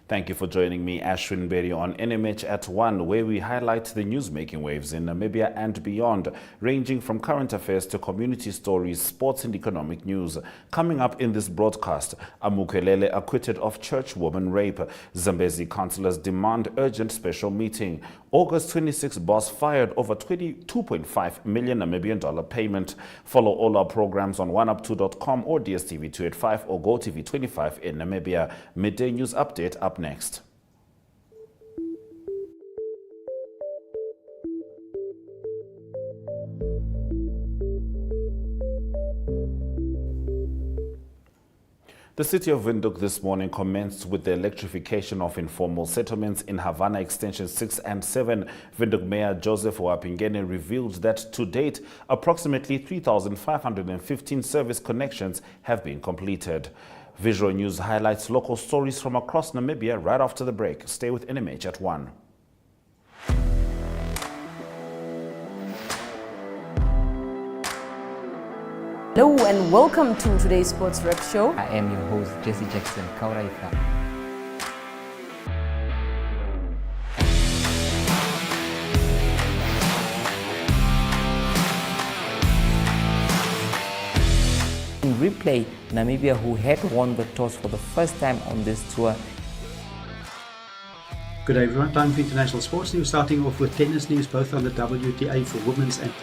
Thank you for joining me, Ashwin Berry, on NMH at 1, where we highlight the news-making waves in Namibia and beyond, ranging from current affairs to community stories, sports and economic news. Coming up in this broadcast, Amukwelele acquitted of church woman rape. Zambezi councillors demand urgent special meeting. August 26 boss fired over $22.5 million Namibian payment. Follow all our programs on oneup2.com or DSTV 285 or GoTV 25 in Namibia. Midday news update up next. The city of Windhoek this morning commenced with the electrification of informal settlements in Havana Extension 6 and 7. Windhoek Mayor Joseph Wapingene revealed that to date, approximately 3,515 service connections have been completed. Visual News highlights local stories from across Namibia right after the break. Stay with NMH at 1. Hello and welcome to today's Sports Rep Show. I am your host, Jesse Jackson Kauraifa. In replay, Namibia, who had won the toss for the first time on this tour. Good day everyone, time for international sports news, starting off with tennis news, both on the WTA for women's and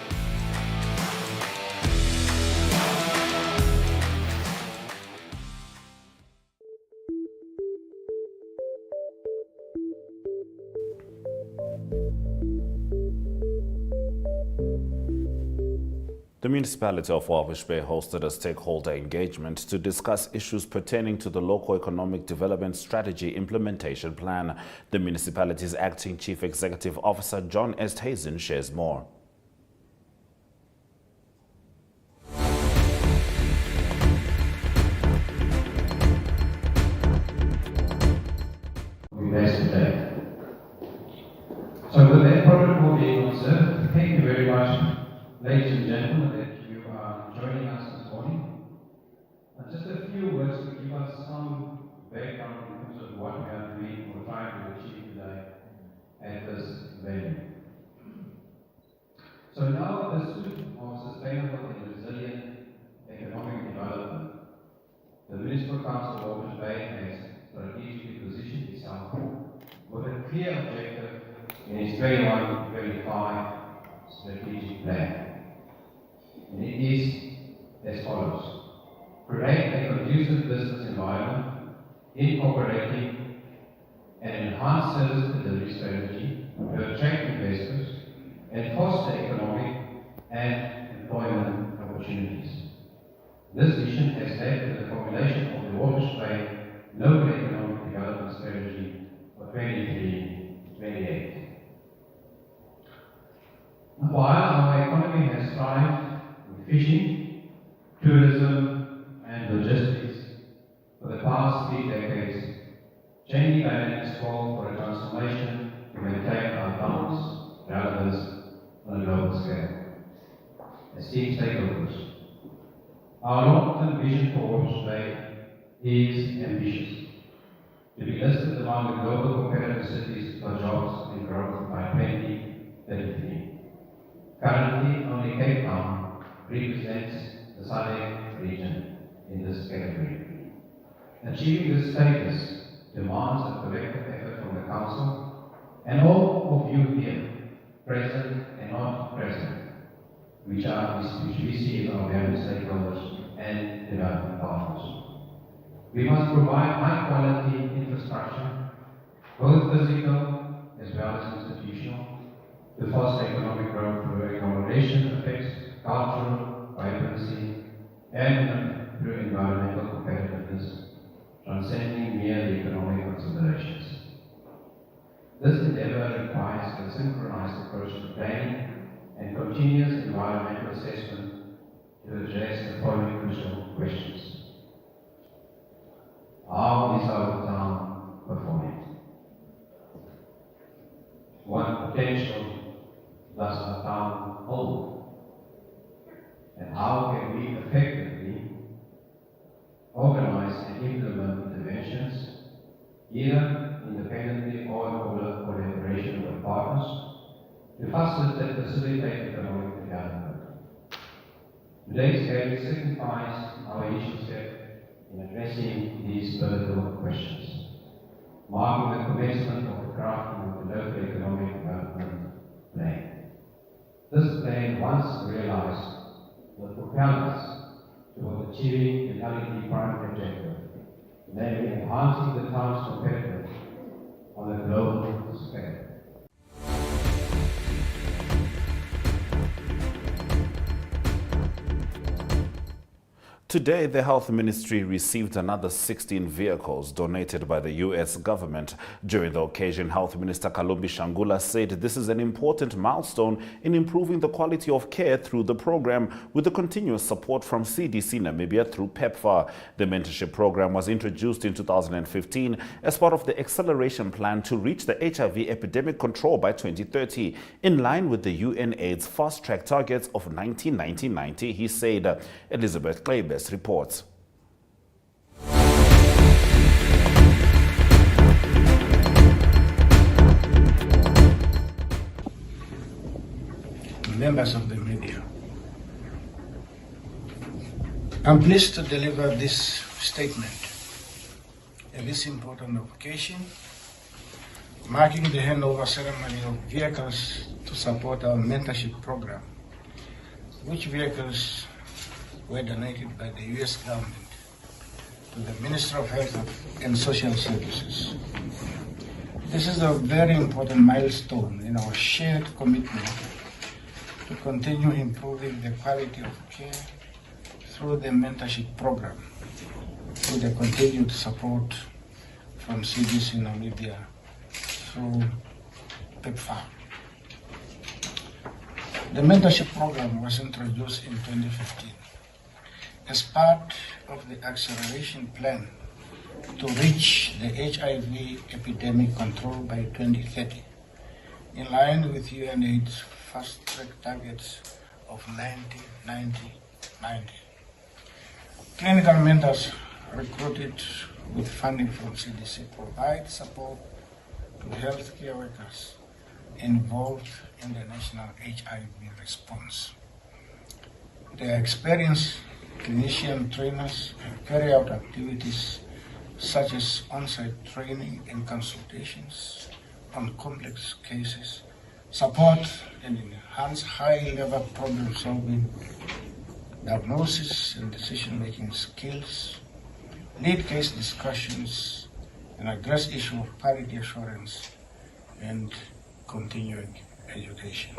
The municipality of Walvis Bay hosted a stakeholder engagement to discuss issues pertaining to the local economic development strategy implementation plan. The municipality's acting chief executive officer, John Esthazen, shares more. So with that protocol being observed, thank you very much, ladies and gentlemen, that you are joining us this morning. Just a few words to give us some background in terms of what we are doing or trying to achieve today at this venue. So now the pursuit of sustainable and resilient economic development, the Municipal Council of Walvis Bay has strategically positioned itself with a clear objective in its 21-25 strategic plan. And it is as follows: create a conducive business environment, incorporating an enhanced service delivery strategy to attract investors and foster economic and employment opportunities. This vision has led to the formulation of the Walvis Bay Local Economic Development Strategy for 2023-28. While our economy has thrived in fishing, tourism, and logistics for the past 3 decades, changing dynamics call for a transformation to maintain our balance, relevance on a global scale. Esteemed stakeholders, our long-term vision for Walvis Bay is ambitious: to be listed among the global competitive cities for jobs and growth by 2033. Currently, only Cape Town represents the SADC region in this category. Achieving this status demands a collective effort from the Council and all of you here, present and not present, which we see as our valued stakeholders and development partners. We must provide high-quality infrastructure, both physical as well as institutional, to foster economic growth through accommodation effects, cultural vibrancy, and through environmental competitiveness, transcending merely economic considerations. This endeavour requires a synchronized approach to planning and continuous environmental assessment to address the following crucial questions. How is our town performing? What potential does our town hold? And how can we effectively organize and implement interventions, either independently or in collaboration with partners, to facilitate economic development. Today's date signifies our initial step in addressing these political questions, marking the commencement of the crafting of the local economic development plan. This plan, once realized, will propel us toward achieving the LED primary objective, namely enhancing the town's competitiveness on a global scale. Today, the Health Ministry received another 16 vehicles donated by the U.S. government. During the occasion, Health Minister Kalumbi Shangula said this is an important milestone in improving the quality of care through the program, with the continuous support from CDC Namibia through PEPFAR. The mentorship program was introduced in 2015 as part of the acceleration plan to reach the HIV epidemic control by 2030, in line with the UNAIDS fast-track targets of 1990-90, he said. Elizabeth Kleibes reports. Members of the media, I'm pleased to deliver this statement at this important occasion, marking the handover ceremony of vehicles to support our mentorship program, which vehicles were donated by the U.S. government to the Ministry of Health and Social Services. This is a very important milestone in our shared commitment to continue improving the quality of care through the mentorship program, through the continued support from CDC Namibia through PEPFAR. The mentorship program was introduced in 2015 as part of the acceleration plan to reach the HIV epidemic control by 2030, in line with UNAIDS fast-track targets of 90-90-90. Clinical mentors recruited with funding from CDC provide support to healthcare workers involved in the national HIV response. They are experienced clinician trainers and carry out activities such as on-site training and consultations on complex cases, support and enhance high-level problem-solving, diagnosis and decision-making skills, lead case discussions, and address issue of quality assurance and continuing education.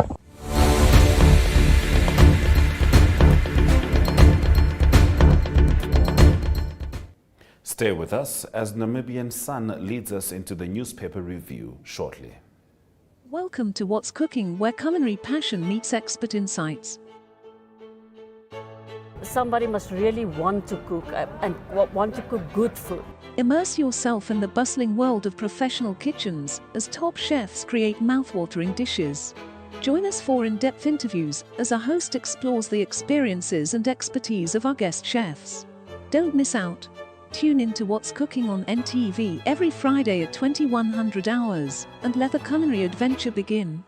Stay with us as Namibian Sun leads us into the newspaper review shortly. Welcome to What's Cooking, where culinary passion meets expert insights. Somebody must really want to cook and want to cook good food. Immerse yourself in the bustling world of professional kitchens as top chefs create mouthwatering dishes. Join us for in-depth interviews as our host explores the experiences and expertise of our guest chefs. Don't miss out. Tune in to What's Cooking on NTV every Friday at 2100 hours and let the culinary adventure begin.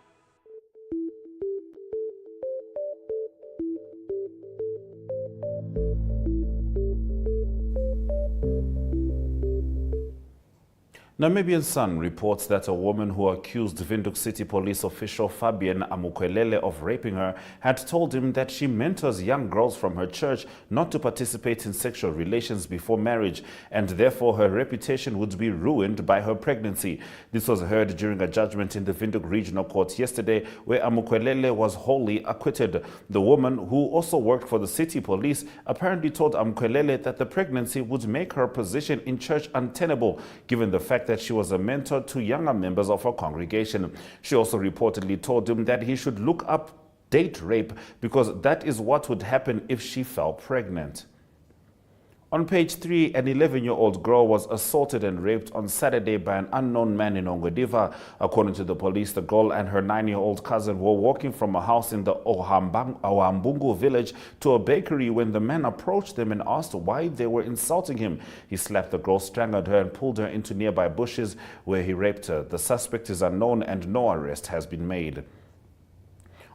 Namibian Sun reports that a woman who accused Windhoek City Police official Fabian Amukwelele of raping her had told him that she mentors young girls from her church not to participate in sexual relations before marriage, and therefore her reputation would be ruined by her pregnancy. This was heard during a judgment in the Windhoek Regional Court yesterday, where Amukwelele was wholly acquitted. The woman, who also worked for the city police, apparently told Amukwelele that the pregnancy would make her position in church untenable, given the fact that she was a mentor to younger members of her congregation. She also reportedly told him that he should look up date rape because that is what would happen if she fell pregnant. On page 3, an 11-year-old girl was assaulted and raped on Saturday by an unknown man in Ongwediva. According to the police, the girl and her 9-year-old cousin were walking from a house in the Ohambungu village to a bakery when the man approached them and asked why they were insulting him. He slapped the girl, strangled her, and pulled her into nearby bushes where he raped her. The suspect is unknown and no arrest has been made.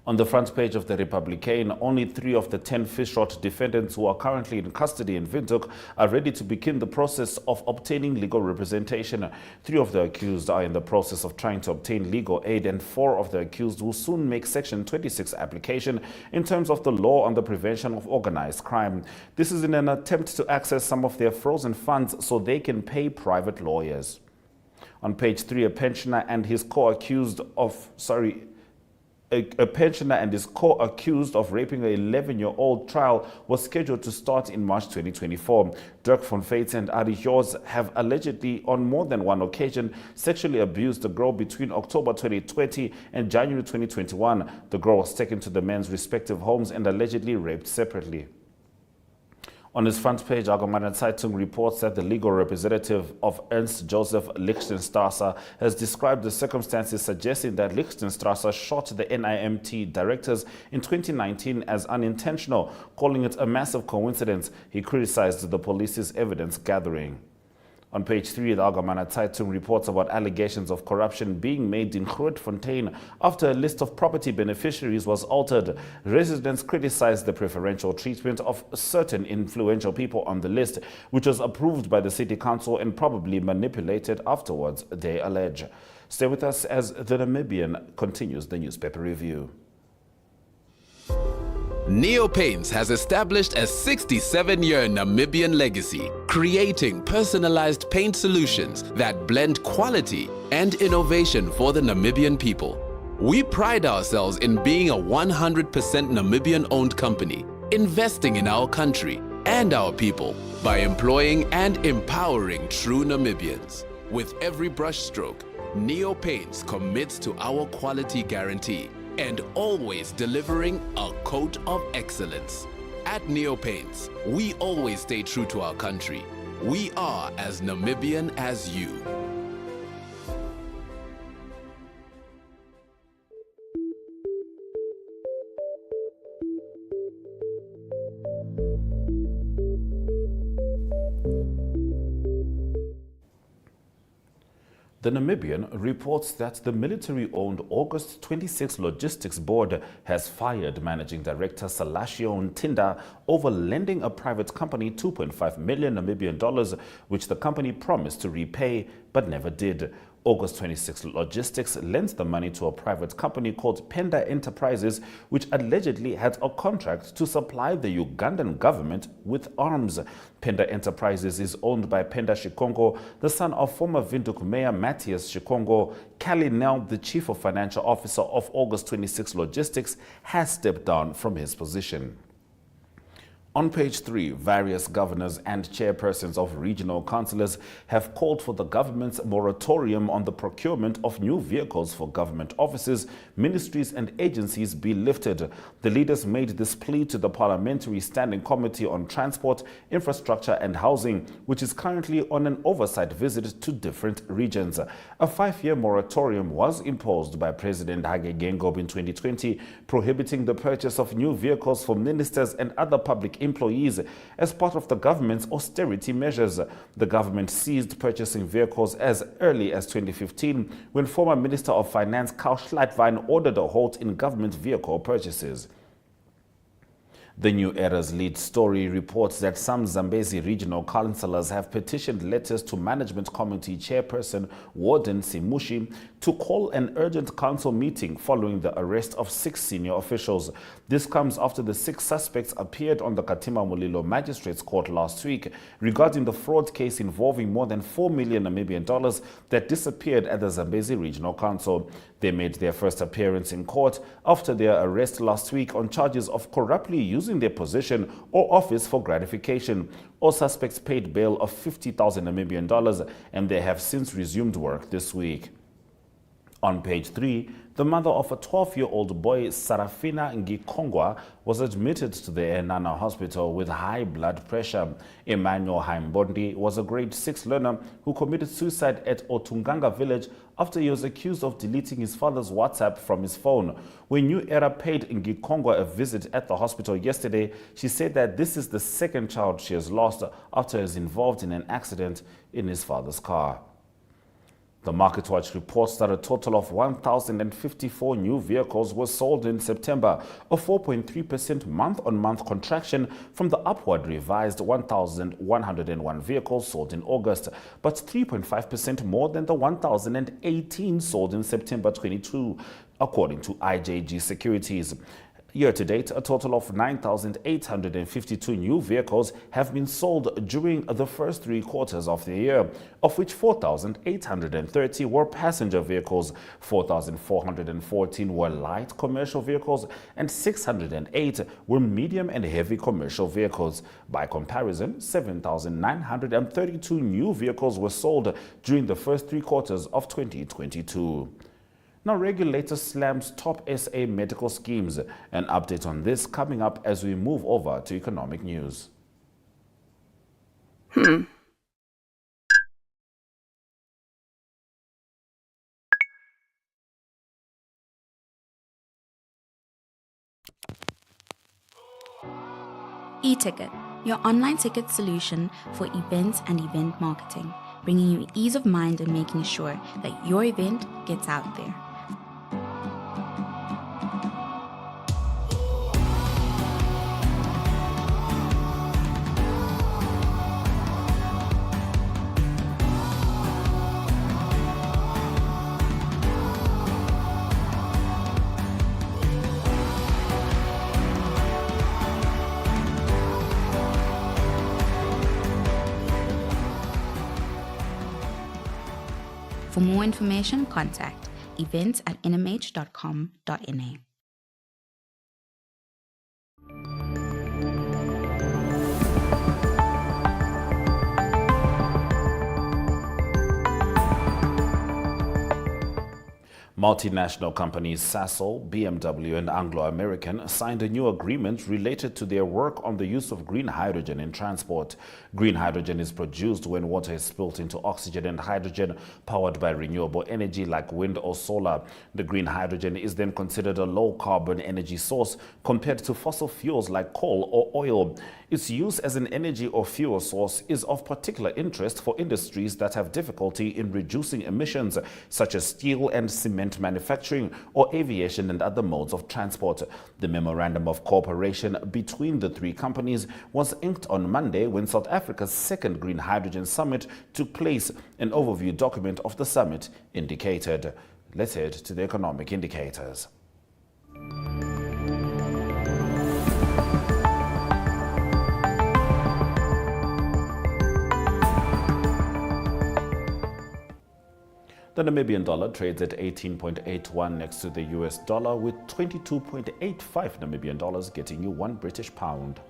On the front page of the Republican, only 3 of the 10 fish-rot defendants who are currently in custody in Windhoek are ready to begin the process of obtaining legal representation. 3 of the accused are in the process of trying to obtain legal aid, and 4 of the accused will soon make Section 26 application in terms of the law on the prevention of organized crime. This is in an attempt to access some of their frozen funds so they can pay private lawyers. On page 3, a pensioner and his co-accused of raping an 11-year-old trial was scheduled to start in March 2024. Dirk von Fates and Ari Hjors have allegedly, on more than one occasion, sexually abused the girl between October 2020 and January 2021. The girl was taken to the men's respective homes and allegedly raped separately. On his front page, Allgemeine Zeitung reports that the legal representative of Ernst Joseph Lichtenstrasser has described the circumstances suggesting that Lichtenstrasser shot the NIMT directors in 2019 as unintentional, calling it a massive coincidence. He criticized the police's evidence gathering. On page 3, the Allgemeine Zeitung reports about allegations of corruption being made in Grootfontein after a list of property beneficiaries was altered. Residents criticized the preferential treatment of certain influential people on the list, which was approved by the city council and probably manipulated afterwards, they allege. Stay with us as the Namibian continues the newspaper review. Neo Paints has established a 67-year Namibian legacy, creating personalized paint solutions that blend quality and innovation for the Namibian people. We pride ourselves in being a 100% Namibian-owned company, investing in our country and our people by employing and empowering true Namibians. With every brushstroke, Neo Paints commits to our quality guarantee and always delivering a coat of excellence. At Neo Paints, we always stay true to our country. We are as Namibian as you. The Namibian reports that the military-owned August 26 Logistics Board has fired Managing Director Salashiyo Ntinda over lending a private company 2.5 million Namibian dollars, which the company promised to repay but never did. August 26 Logistics lent the money to a private company called Penda Enterprises, which allegedly had a contract to supply the Ugandan government with arms. Penda Enterprises is owned by Penda Shikongo, the son of former Windhoek Mayor Matthias Shikongo. Kali, now the Chief of Financial Officer of August 26 Logistics, has stepped down from his position. On page 3, various governors and chairpersons of regional councillors have called for the government's moratorium on the procurement of new vehicles for government offices, ministries and agencies be lifted. The leaders made this plea to the Parliamentary Standing Committee on Transport, Infrastructure and Housing, which is currently on an oversight visit to different regions. A 5-year moratorium was imposed by President Hage Geingob in 2020, prohibiting the purchase of new vehicles for ministers and other public employees as part of the government's austerity measures. The government ceased purchasing vehicles as early as 2015 when former Minister of Finance Karl Schleitwein ordered a halt in government vehicle purchases. The New Era's lead story reports that some Zambezi regional councillors have petitioned letters to Management Committee Chairperson Warden Simushi to call an urgent council meeting following the arrest of 6 senior officials. This comes after the 6 suspects appeared on the Katima Mulilo Magistrates Court last week regarding the fraud case involving more than 4 million Namibian dollars that disappeared at the Zambezi Regional Council. They made their first appearance in court after their arrest last week on charges of corruptly using their position or office for gratification. All suspects paid bail of 50,000 Namibian dollars and they have since resumed work this week. On page 3, the mother of a 12-year-old boy, Sarafina Ngikongwa, was admitted to the Enana hospital with high blood pressure. Emmanuel Haimbondi was a grade 6 learner who committed suicide at Otunganga village after he was accused of deleting his father's WhatsApp from his phone. When New Era paid Ngikongwa a visit at the hospital yesterday, she said that this is the second child she has lost after he was involved in an accident in his father's car. The Market Watch reports that a total of 1,054 new vehicles were sold in September, a 4.3% month-on-month contraction from the upward revised 1,101 vehicles sold in August, but 3.5% more than the 1,018 sold in September 22, according to IJG Securities. Year-to-date, a total of 9,852 new vehicles have been sold during the first 3 quarters of the year, of which 4,830 were passenger vehicles, 4,414 were light commercial vehicles, and 608 were medium and heavy commercial vehicles. By comparison, 7,932 new vehicles were sold during the first 3 quarters of 2022. Now, regulator slams top SA medical schemes. An update on this coming up as we move over to economic news. E-Ticket, your online ticket solution for events and event marketing, bringing you ease of mind and making sure that your event gets out there. For more information, contact events@nmh.com.na. Multinational companies Sasol, BMW and Anglo-American signed a new agreement related to their work on the use of green hydrogen in transport. Green hydrogen is produced when water is spilled into oxygen and hydrogen powered by renewable energy like wind or solar. The green hydrogen is then considered a low-carbon energy source compared to fossil fuels like coal or oil. Its use as an energy or fuel source is of particular interest for industries that have difficulty in reducing emissions, such as steel and cement manufacturing or aviation and other modes of transport. The memorandum of cooperation between the 3 companies was inked on Monday when South Africa's second Green Hydrogen Summit took place. An overview document of the summit indicated. Let's head to the economic indicators. The Namibian dollar trades at 18.81 next to the US dollar, with 22.85 Namibian dollars getting you 1 British pound.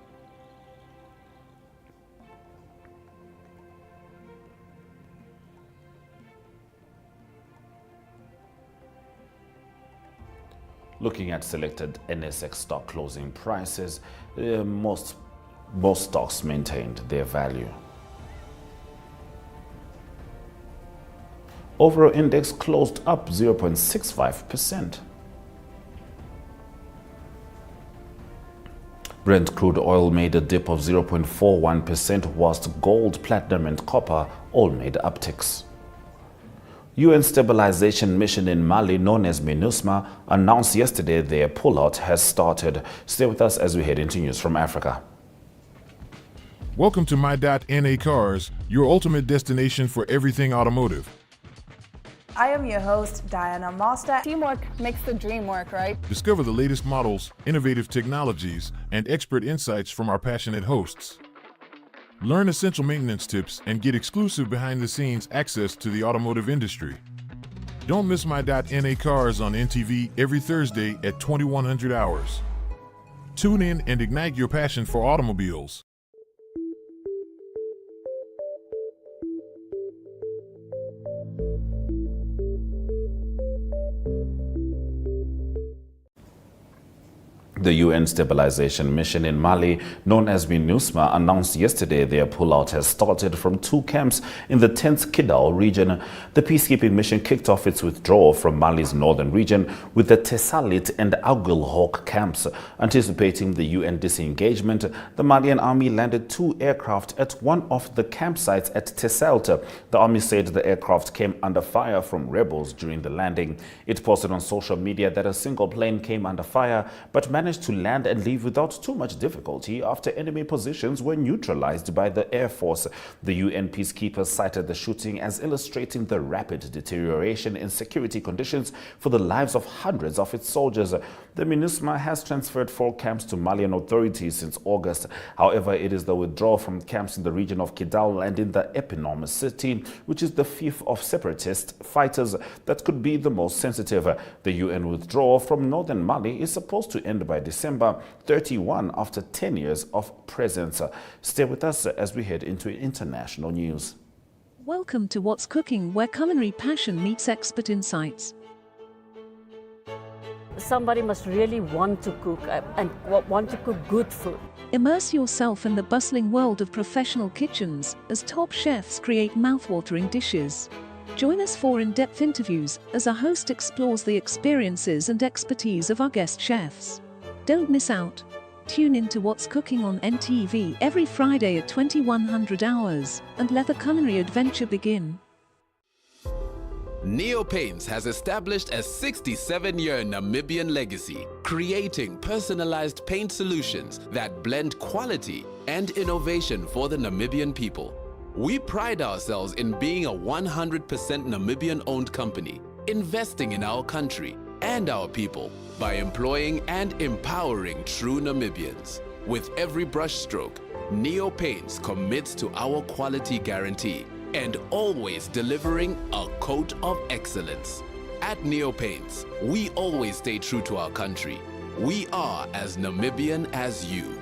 Looking at selected NSX stock closing prices, most stocks maintained their value. Overall index closed up 0.65%. Brent crude oil made a dip of 0.41%, whilst gold, platinum and copper all made upticks. UN stabilization mission in Mali, known as MINUSMA, announced yesterday their pullout has started. Stay with us as we head into news from Africa. Welcome to My.NA Cars, your ultimate destination for everything automotive. I am your host, Diana Master. Teamwork makes the dream work, right? Discover the latest models, innovative technologies, and expert insights from our passionate hosts. Learn essential maintenance tips and get exclusive behind-the-scenes access to the automotive industry. Don't miss My.NA Cars on NTV every Thursday at 2100 hours. Tune in and ignite your passion for automobiles. The UN stabilization mission in Mali, known as MINUSMA, announced yesterday their pullout has started from 2 camps in the 10th Kidal region. The peacekeeping mission kicked off its withdrawal from Mali's northern region with the Tessalit and Aguelhok camps. Anticipating the UN disengagement, the Malian army landed 2 aircraft at one of the campsites at Tessalit. The army said the aircraft came under fire from rebels during the landing. It posted on social media that a single plane came under fire, but managed to land and leave without too much difficulty after enemy positions were neutralized by the Air Force. The UN peacekeepers cited the shooting as illustrating the rapid deterioration in security conditions for the lives of hundreds of its soldiers. The MINUSMA has transferred 4 camps to Malian authorities since August. However, it is the withdrawal from camps in the region of Kidal and in the eponymous city, which is the fief of separatist fighters, that could be the most sensitive. The UN withdrawal from northern Mali is supposed to end by December 31 after 10 years of presence. Stay with us as we head into international news. Welcome to What's Cooking, where culinary passion meets expert insights. Somebody must really want to cook and want to cook good food. Immerse yourself in the bustling world of professional kitchens as top chefs create mouthwatering dishes. Join us for in-depth interviews as our host explores the experiences and expertise of our guest chefs. Don't miss out. Tune in to What's Cooking on NTV every Friday at 2100 hours and let the culinary adventure begin. Neo Paints has established a 67-year Namibian legacy, creating personalized paint solutions that blend quality and innovation for the Namibian people. We pride ourselves in being a 100% Namibian-owned company, investing in our country and our people by employing and empowering true Namibians. With every brushstroke, Neo Paints commits to our quality guarantee and always delivering a coat of excellence. At Neo Paints, we always stay true to our country. We are as Namibian as you.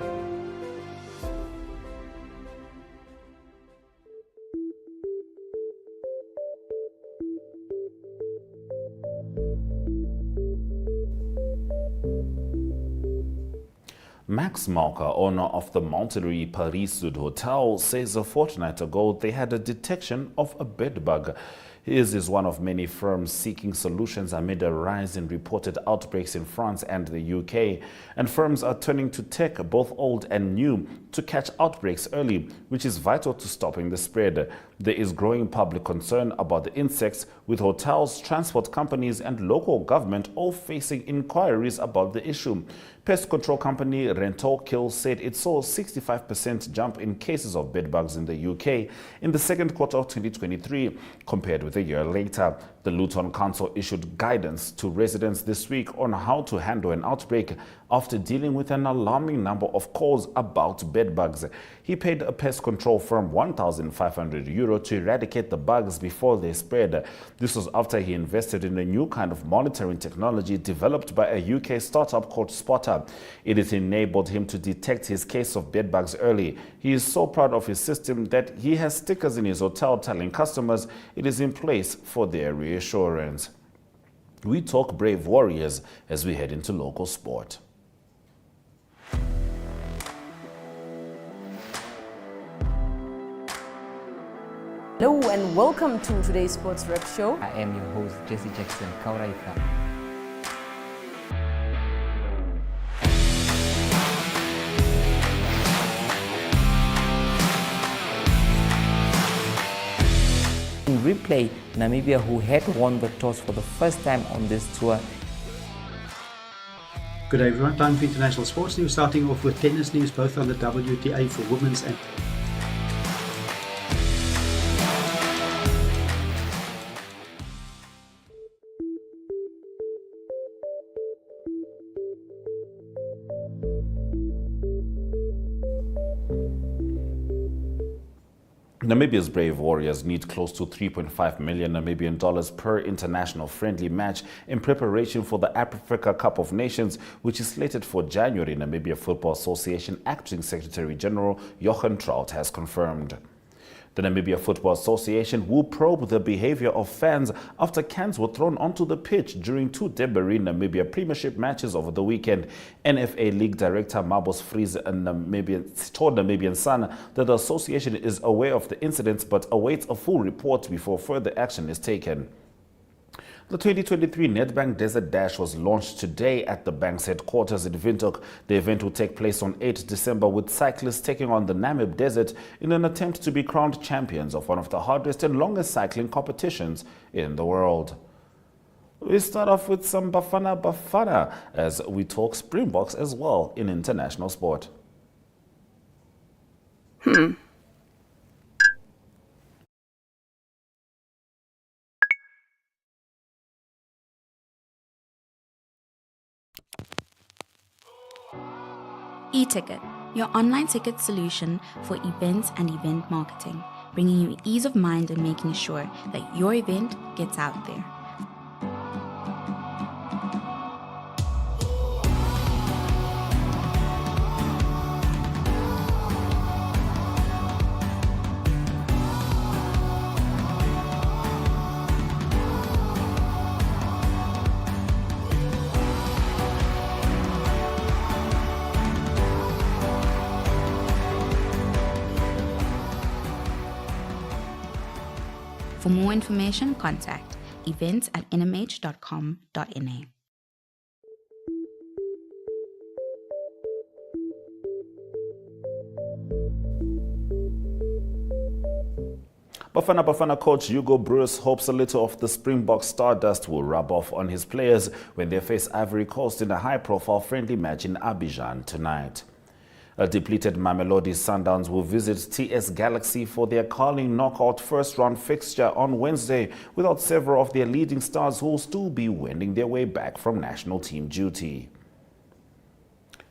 Max Malka, owner of the Monterey Paris Sud Hotel, says a fortnight ago they had a detection of a bedbug. His is one of many firms seeking solutions amid a rise in reported outbreaks in France and the UK. And firms are turning to tech, both old and new, to catch outbreaks early, which is vital to stopping the spread. There is growing public concern about the insects, with hotels, transport companies and local government all facing inquiries about the issue. Pest control company Rentokil said it saw a 65% jump in cases of bedbugs in the UK in the second quarter of 2023 compared with a year later. The Luton Council issued guidance to residents this week on how to handle an outbreak after dealing with an alarming number of calls about bedbugs. He paid a pest control firm €1,500 to eradicate the bugs before they spread. This was after he invested in a new kind of monitoring technology developed by a UK startup called Spotter. It has enabled him to detect his case of bedbugs early. He is so proud of his system that he has stickers in his hotel telling customers it is in place for their reassurance. We talk brave warriors as we head into local sport. Hello and welcome to today's Sports Rep Show. I am your host, Jesse Jackson Kauraika. In replay, Namibia, who had won the toss for the first time on this tour. Good day everyone, time for international sports news, starting off with tennis news, both on the WTA for women's and Namibia's brave warriors need close to $3.5 million Namibian dollars per international friendly match in preparation for the Africa Cup of Nations, which is slated for January, Namibia Football Association Acting Secretary General Jochen Trout has confirmed. The Namibia Football Association will probe the behavior of fans after cans were thrown onto the pitch during two Deberi Namibia Premiership matches over the weekend. NFA League Director Mabos Fries told Namibian Sun that the association is aware of the incidents but awaits a full report before further action is taken. The 2023 Nedbank Desert Dash was launched today at the bank's headquarters in Windhoek. The event will take place on 8 December with cyclists taking on the Namib Desert in an attempt to be crowned champions of one of the hardest and longest cycling competitions in the world. We start off with some Bafana as we talk Springboks as well in international sport. E-Ticket, your online ticket solution for events and event marketing, bringing you ease of mind and making sure that your event gets out there. For more information, contact events@nmh.com.na. Bafana coach Hugo Broos hopes a little of the Springbok stardust will rub off on his players when they face Ivory Coast in a high-profile friendly match in Abidjan tonight. A depleted Mamelodi Sundowns will visit TS Galaxy for their Carling knockout first-round fixture on Wednesday, without several of their leading stars who will still be wending their way back from national team duty.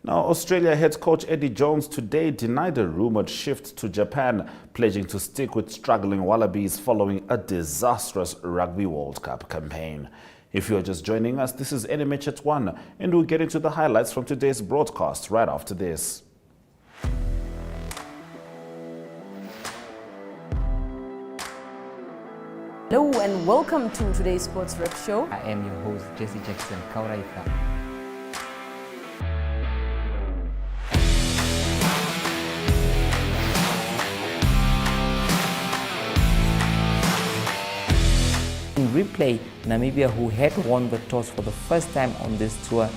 Now, Australia head coach Eddie Jones today denied a rumored shift to Japan, pledging to stick with struggling Wallabies following a disastrous Rugby World Cup campaign. If you're just joining us, this is NMH at 1, and we'll get into the highlights from today's broadcast right after this. Hello and welcome to today's Sports Rep Show. I am your host, Jesse Jackson Kauraika. In replay, Namibia, who had won the toss for the first time on this tour.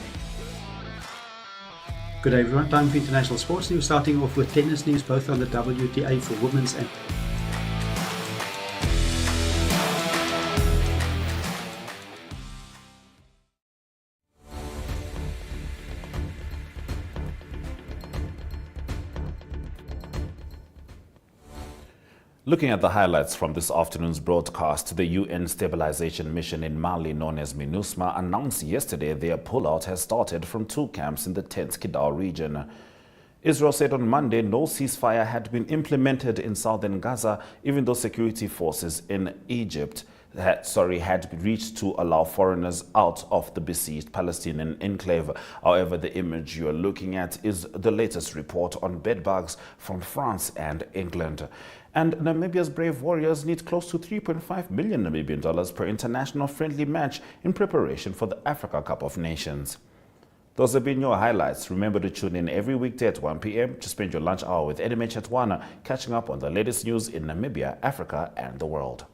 Good day everyone, time for international sports news, starting off with tennis news both on the WTA for women's and Looking at the highlights from this afternoon's broadcast, the UN stabilization mission in Mali, known as MINUSMA, announced yesterday their pullout has started from two camps in the tense Kidal region. Israel said on Monday no ceasefire had been implemented in southern Gaza, even though security forces in Egypt had reached to allow foreigners out of the besieged Palestinian enclave. However, the image you are looking at is the latest report on bedbugs from France and England. And Namibia's brave warriors need close to 3.5 million Namibian dollars per international friendly match in preparation for the Africa Cup of Nations. Those have been your highlights. Remember to tune in every weekday at 1 p.m. to spend your lunch hour with NMH at 1, catching up on the latest news in Namibia, Africa, and the world.